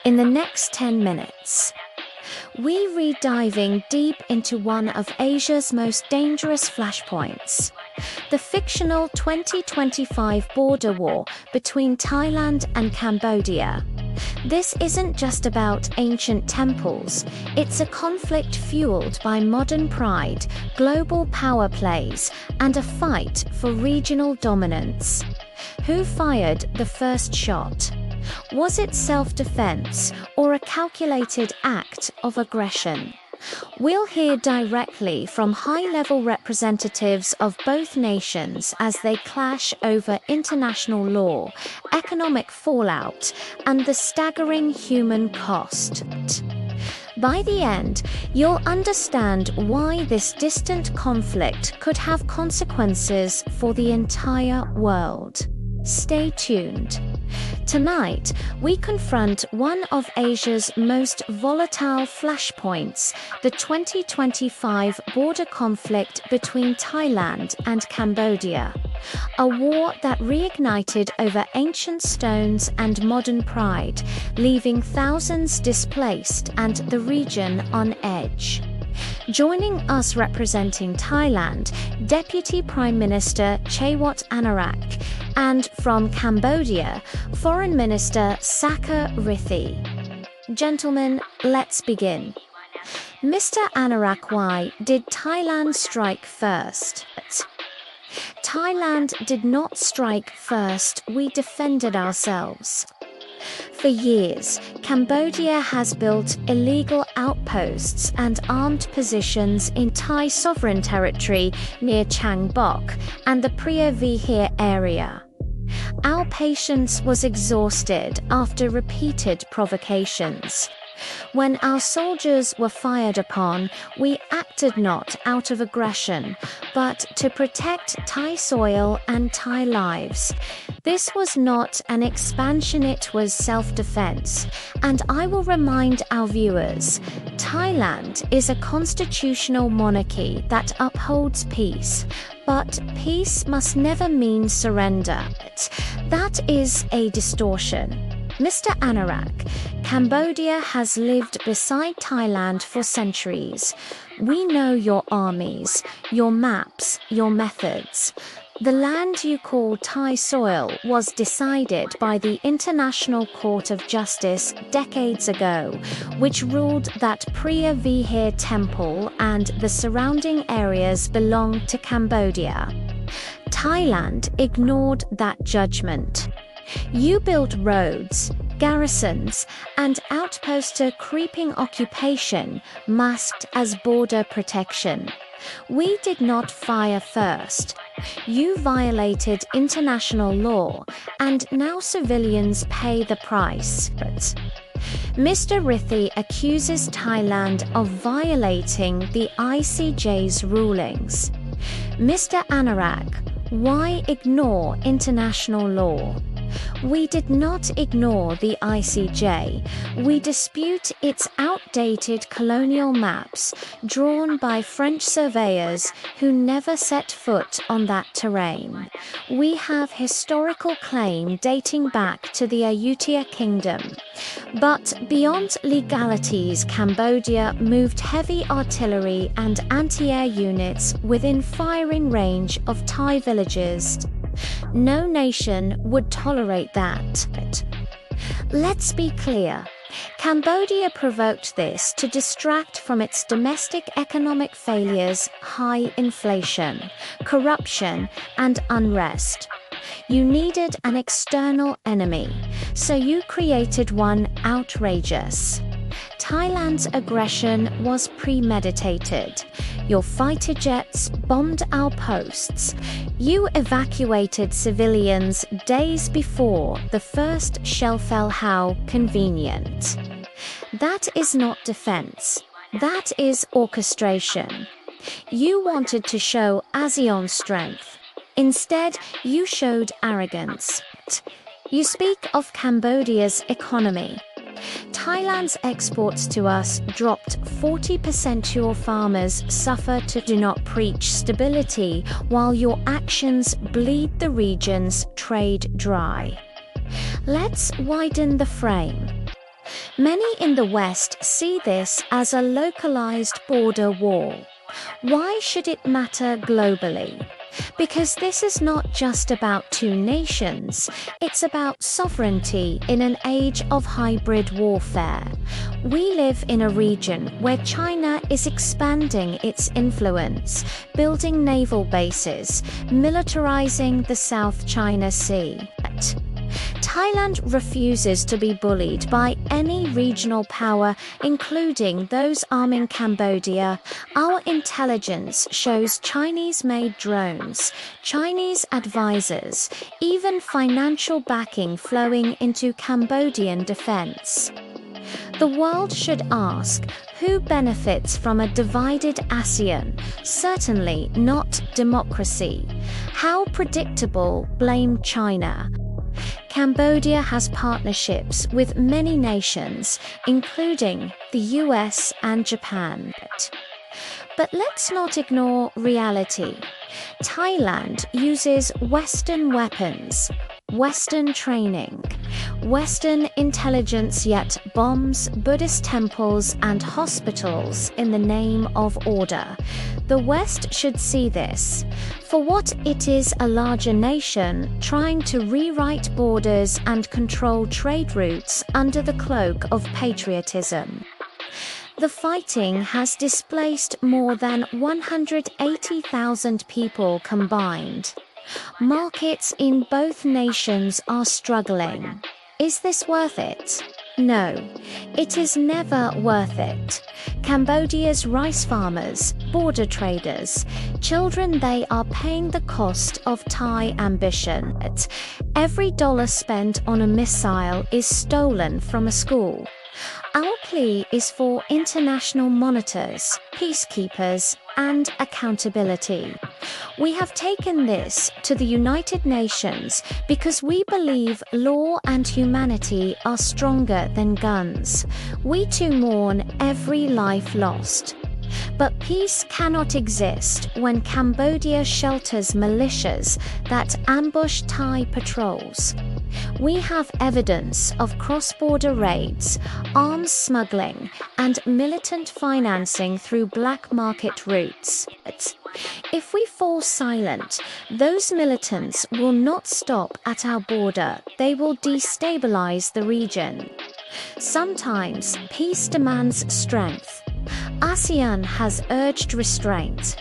in the next 10 minutes. We're diving deep into one of Asia's most dangerous flashpoints, the fictional 2025 border war between Thailand and Cambodia. This isn't just about ancient temples, it's a conflict fueled by modern pride, global power plays, and a fight for regional dominance. Who fired the first shot? Was it self-defense or a calculated act of aggression? We'll hear directly from high-level representatives of both nations as they clash over international law, economic fallout, and the staggering human cost. By the end, you'll understand why this distant conflict could have consequences for the entire world. Stay tuned. Tonight, we confront one of Asia's most volatile flashpoints, the 2025 border conflict between Thailand and Cambodia. A war that reignited over ancient stones and modern pride, leaving thousands displaced and the region on edge. Joining us representing Thailand, Deputy Prime Minister Chawat Anarak, and from Cambodia, Foreign Minister Saka Rithi. Gentlemen, let's begin. Mr. Anarak, why did Thailand strike first? Thailand did not strike first, we defended ourselves. For years, Cambodia has built illegal outposts and armed positions in Thai sovereign territory near Chang Bok and the Pria Vihir area. Our patience was exhausted after repeated provocations. When our soldiers were fired upon, we acted not out of aggression, but to protect Thai soil and Thai lives. This was not an expansion, it was self-defense. And I will remind our viewers, Thailand is a constitutional monarchy that upholds peace. But peace must never mean surrender. That is a distortion. Mr. Anarak, Cambodia has lived beside Thailand for centuries. We know your armies, your maps, your methods. The land you call Thai soil was decided by the International Court of Justice decades ago, which ruled that Pria Vihir Temple and the surrounding areas belong to Cambodia. Thailand ignored that judgment. You built roads, garrisons, and outposts, a creeping occupation masked as border protection. We did not fire first. You violated international law, and now civilians pay the price. Mr. Rithi accuses Thailand of violating the ICJ's rulings. Mr. Anarak, why ignore international law? We did not ignore the ICJ. We dispute its outdated colonial maps drawn by French surveyors who never set foot on that terrain. We have historical claim dating back to the Ayutthaya Kingdom. But beyond legalities, Cambodia moved heavy artillery and anti-air units within firing range of Thai villages. No nation would tolerate that. Let's be clear. Cambodia provoked this to distract from its domestic economic failures, high inflation, corruption, and unrest. You needed an external enemy, so you created one outrageous. Thailand's aggression was premeditated. Your fighter jets bombed our posts. You evacuated civilians days before the first shell fell. How convenient. That is not defense. That is orchestration. You wanted to show ASEAN's strength. Instead, you showed arrogance. You speak of Cambodia's economy. Thailand's exports to us dropped 40%. Your farmers suffer to do not preach stability, while your actions bleed the region's trade dry. Let's widen the frame. Many in the West see this as a localized border war. Why should it matter globally? Because this is not just about two nations, it's about sovereignty in an age of hybrid warfare. We live in a region where China is expanding its influence, building naval bases, militarizing the South China Sea. Thailand refuses to be bullied by any regional power, including those arming Cambodia. Our intelligence shows Chinese-made drones, Chinese advisors, even financial backing flowing into Cambodian defense. The world should ask, who benefits from a divided ASEAN? Certainly not democracy. How predictable? Blame China. Cambodia has partnerships with many nations, including the US and Japan. But let's not ignore reality. Thailand uses Western weapons, Western training, Western intelligence, yet bombs Buddhist temples and hospitals in the name of order. The West should see this for what it is: a larger nation trying to rewrite borders and control trade routes under the cloak of patriotism. The fighting has displaced more than 180,000 people combined. Markets in both nations are struggling. Is this worth it? No, it is never worth it. Cambodia's rice farmers, border traders, children, they are paying the cost of Thai ambition. Every dollar spent on a missile is stolen from a school. Our plea is for international monitors, peacekeepers, and accountability. We have taken this to the United Nations because we believe law and humanity are stronger than guns. We too mourn every life lost. But peace cannot exist when Cambodia shelters militias that ambush Thai patrols. We have evidence of cross-border raids, arms smuggling, and militant financing through black market routes. If we fall silent, those militants will not stop at our border. They will destabilize the region. Sometimes peace demands strength. ASEAN has urged restraint.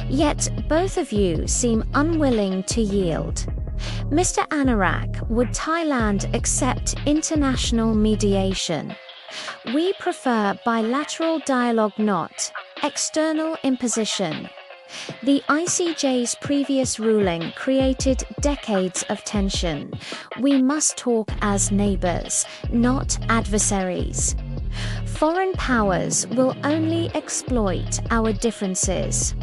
Yet both of you seem unwilling to yield. Mr. Anorak, would Thailand accept international mediation? We prefer bilateral dialogue, not external imposition. The ICJ's previous ruling created decades of tension. We must talk as neighbors, not adversaries. Foreign powers will only exploit our differences.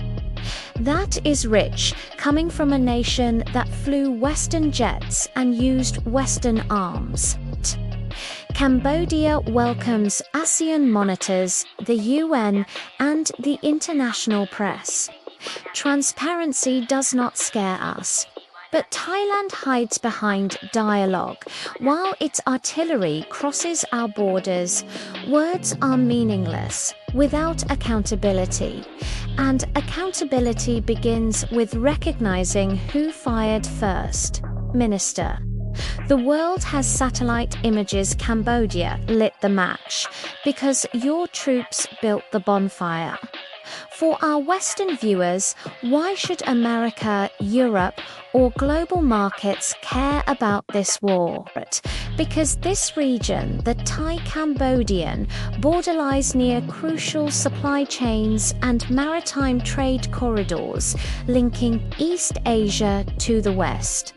That is rich, coming from a nation that flew Western jets and used Western arms. Cambodia welcomes ASEAN monitors, the UN, and the international press. Transparency does not scare us. But Thailand hides behind dialogue. While its artillery crosses our borders, words are meaningless without accountability. And accountability begins with recognizing who fired first. Minister. The world has satellite images. Cambodia lit the match because your troops built the bonfire. For our Western viewers, why should America, Europe, or global markets care about this war? Because this region, the Thai-Cambodian border, lies near crucial supply chains and maritime trade corridors linking East Asia to the West.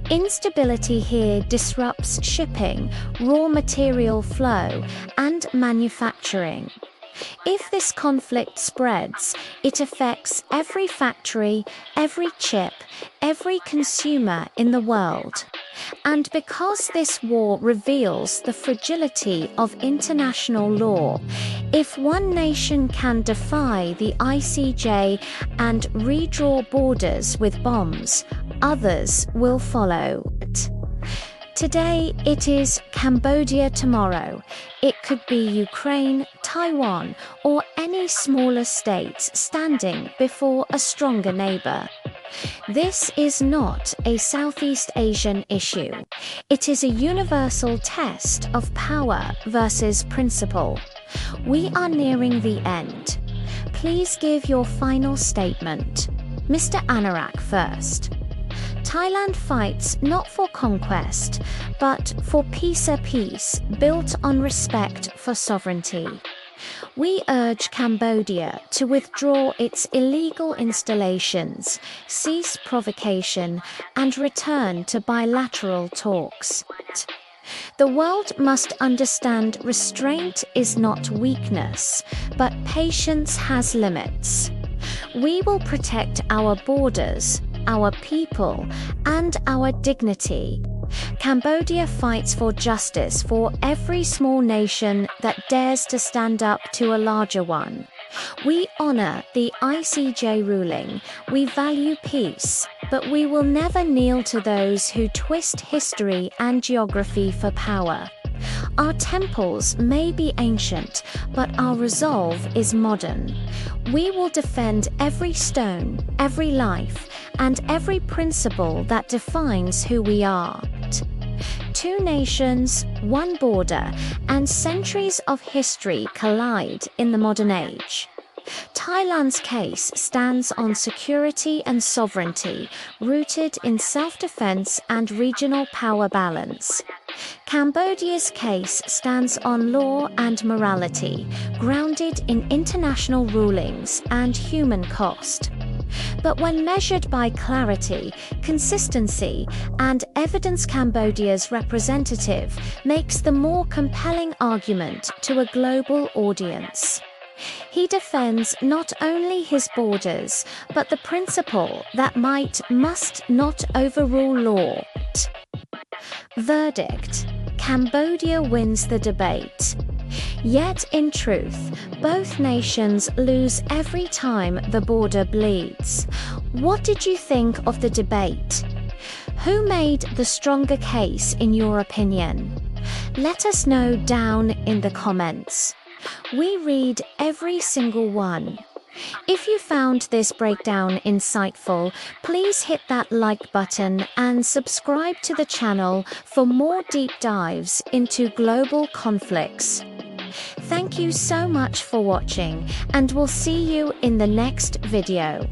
Instability here disrupts shipping, raw material flow, and manufacturing. If this conflict spreads, it affects every factory, every chip, every consumer in the world. And because this war reveals the fragility of international law, if one nation can defy the ICJ and redraw borders with bombs, others will follow. Today it is Cambodia, tomorrow it could be Ukraine, Taiwan, or any smaller states standing before a stronger neighbor. This is not a Southeast Asian issue. It is a universal test of power versus principle. We are nearing the end. Please give your final statement. Mr. Anarak first. Thailand fights not for conquest, but for peace built on respect for sovereignty. We urge Cambodia to withdraw its illegal installations, cease provocation, and return to bilateral talks. The world must understand restraint is not weakness, but patience has limits. We will protect our borders, our people, and our dignity. Cambodia fights for justice for every small nation that dares to stand up to a larger one. We honor the ICJ ruling, we value peace, but we will never kneel to those who twist history and geography for power. Our temples may be ancient, but our resolve is modern. We will defend every stone, every life, and every principle that defines who we are. Two nations, one border, and centuries of history collide in the modern age. Thailand's case stands on security and sovereignty, rooted in self-defense and regional power balance. Cambodia's case stands on law and morality, grounded in international rulings and human cost. But when measured by clarity, consistency, and evidence, Cambodia's representative makes the more compelling argument to a global audience. He defends not only his borders, but the principle that might must not overrule law. Verdict: Cambodia wins the debate. Yet in truth, both nations lose every time the border bleeds. What did you think of the debate? Who made the stronger case in your opinion? Let us know down in the comments. We read every single one. If you found this breakdown insightful, please hit that like button and subscribe to the channel for more deep dives into global conflicts. Thank you so much for watching, and we'll see you in the next video.